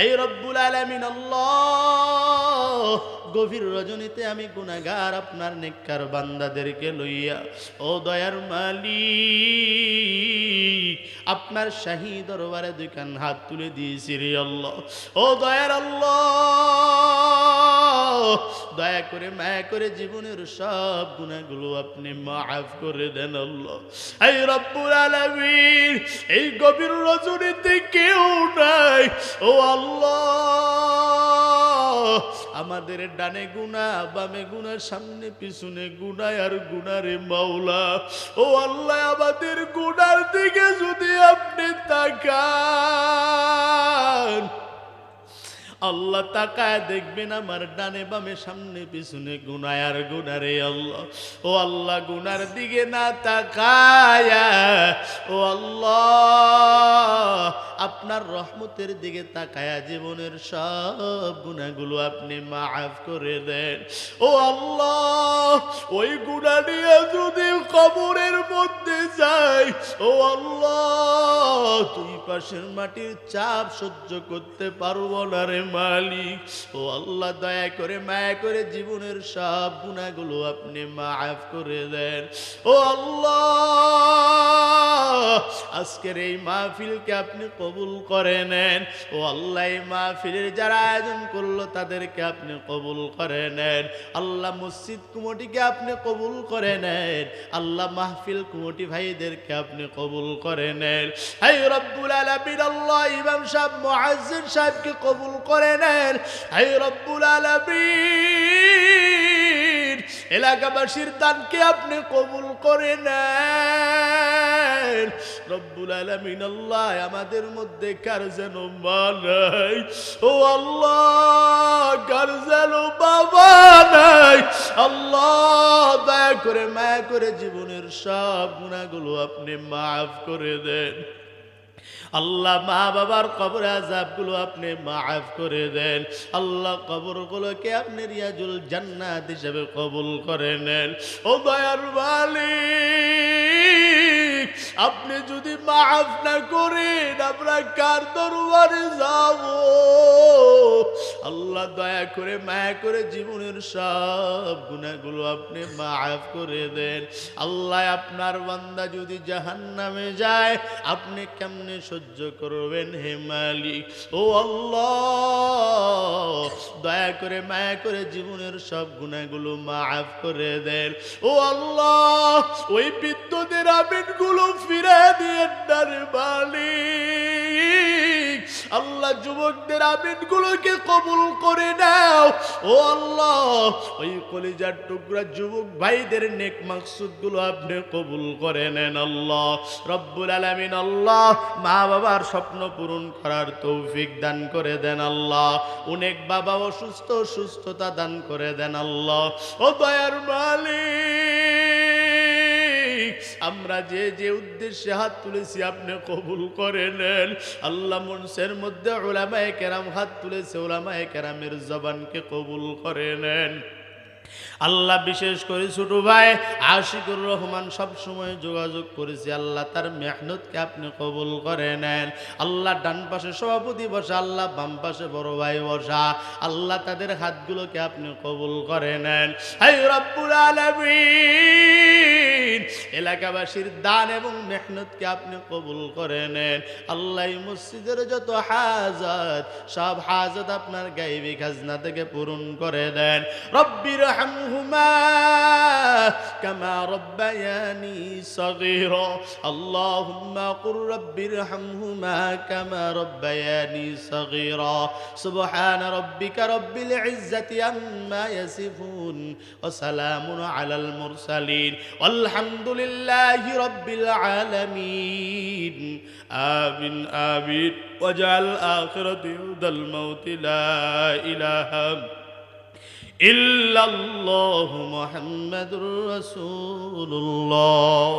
এই রব্বুল আলামিন আল্লাহ, গভীর রজনীতে আমি গুনাহগার আপনার নেককার বান্দাদেরকে লইয়া ও দয়ার মালিক আপনার শাহী দরবারে দুইখান হাত তুলে দিয়েছি রে আল্লাহ। ও দয়ার আল্লাহ, দয়া করে মায়া করে জীবনের সব গুনাহগুলো আপনি মাফ করে দেন আল্লাহ। এই রব্বুল আলামিন, এই গভীর রজনীতে কেউ নাই ও আল্লাহ, আমাদের ডানে গুনাহ, বামে গুনাহ, সামনে পিছনে গুনাহ আর গুনাহ রে মাওলা। ও আল্লাহ, আমাদের গুনার দিকে যদি আপনি তাকান, আল্লাহ তাকায় দেখবেন আমার ডানে বামে সামনে পিছনে গুনাহ আর গুনাহ রে আল্লাহ। ও আল্লাহ, গুনার দিকে না তাকায়া ও আল্লাহ আপনার রহমতের দিকে তাকায়া জীবনের সব গুনাহগুলো আপনি মাফ করে দেন। ও আল্লাহ, ওই গুনাহ নিয়ে যদি কবরের মধ্যে যাই, ও আল্লাহ দুই পাশের মাটির চাপ সহ্য করতে পারবো না রে মালিক। ও আল্লাহ, দয়া করে মায়া করে জীবনের সব গুনাহগুলো আপনি মাফ করে দেন। ও আল্লাহ, আজকের এই মাহফিলকে আপনি কবুল করে নেন। ও আল্লাহ, এই মাহফিলের যারা আয়োজন করলো তাদেরকে আপনি কবুল করে নেন। আল্লাহ, মসজিদ কমিটিকে আপনি কবুল করে নেন। আল্লাহ, মাহফিল কমিটি ভাইদেরকে আপনি কবুল করে নেন। হে রব্বুল আলামিন আল্লাহ, ইমাম সাহেব মুয়াজ্জিন সাহেবকে কবুল করে নেন। হে রব্বুল আলামিন, এলাকাবাসীর দানকে আপনি কবুল করে নেন। রব্বুল আলামিন আল্লাহ, আমাদের মধ্যে কার যেন মা নাই, ও আল্লাহ কার যেন বাবা নাই, আল্লাহ দয়া করে মায়া করে জীবনের সব গুনাহগুলো আপনি মাফ করে দেন। আল্লাহ, মা বাবার কবর আযাবগুলো আপনি মাফ করে দেন। আল্লাহ, কবরগুলোকে আপনি রিয়াজুল জান্নাত হিসেবে কবুল করে নেন। ও দয়ার মালিক, আপনি যদি মাফ না করেন আমরা কার দরবারে যাব? আল্লাহ, দয়া করে মায়া করে জীবনের সব গুনাহগুলো আপনি মাফ করে দেন। আল্লাহ, আপনার বান্দা যদি জাহান্নামে যায় আপনি কেমনে সহ্য করবেন হে মালিক? ও আল্লাহ, দয়া করে মায়া করে জীবনের সব গুনাহগুলো মাফ করে দেন। ও আল্লাহ, ওই বিদ্যুতের আমিনগুলো ফিরে দিয়েন না রে মালিক। আল্লাহ, যুবকদের আমিনগুলোকে কবুল করে নাও। ও আল্লাহ, ওই কলিজার টুকরা যুবক ভাইদের নেক মাকসুদগুলো আপনি কবুল করে নেন। আল্লাহ রব্বুল আলামিন আল্লাহ, মা বাবার স্বপ্ন পূরণ করার তৌফিক দান করে দেন। আল্লাহ, অনেক বাবা অসুস্থ, সুস্থতা দান করে দেন। আল্লাহ, ও দয়ার মালিক, আমরা যে যে উদ্দেশ্যে হাত তুলেছি আপনি কবুল করে নেন। আল্লাহ, মনসের মধ্যে উলামায়ে কেরাম হাত তুলেছে, উলামায়ে কেরামের জবানকে কবুল করে নেন। আল্লাহ, বিশেষ করে ছোট ভাই আশিকুর রহমান সব সময় যোগাযোগ করেছে, আল্লাহ তার মেহনতকে আপনি কবুল করে নেন। আল্লাহ, ডান পাশে সভাপতি বসা, আল্লাহ বাম পাশে বড় ভাই বসা, আল্লাহ তাদের হাতগুলোকে আপনি কবুল করে নেন। হে রব্বুল আলামিন, এলাকাবাসীর দান এবং মেহনতকে আপনি কবুল করে নেন। আল্লাহ, এই মসজিদের যত হাজাত, সব হাজাত আপনার গায়বী খাজনা থেকে পূরণ করে দেন। রব্বির হামহুমা কামা রব্বায়ানি সগীরা। আল্লাহুম্মা কুর রব্বির হামহুমা কামা রব্বায়ানি সগীরা। সুবহান রাব্বিকা রব্বিল ইজ্জাতি আম্মা ইয়াসিফুন ওয়া সালামুন আলাল মুরসালিন ওয়ালহামদুলিল্লাহি রাব্বিল আলামিন। আমিন আমিন। ওয়াজআল আখিরাতি দাল মাউতি লা ইলাহা ইল্লাল্লাহু মুহাম্মাদুর রাসূলুল্লাহ।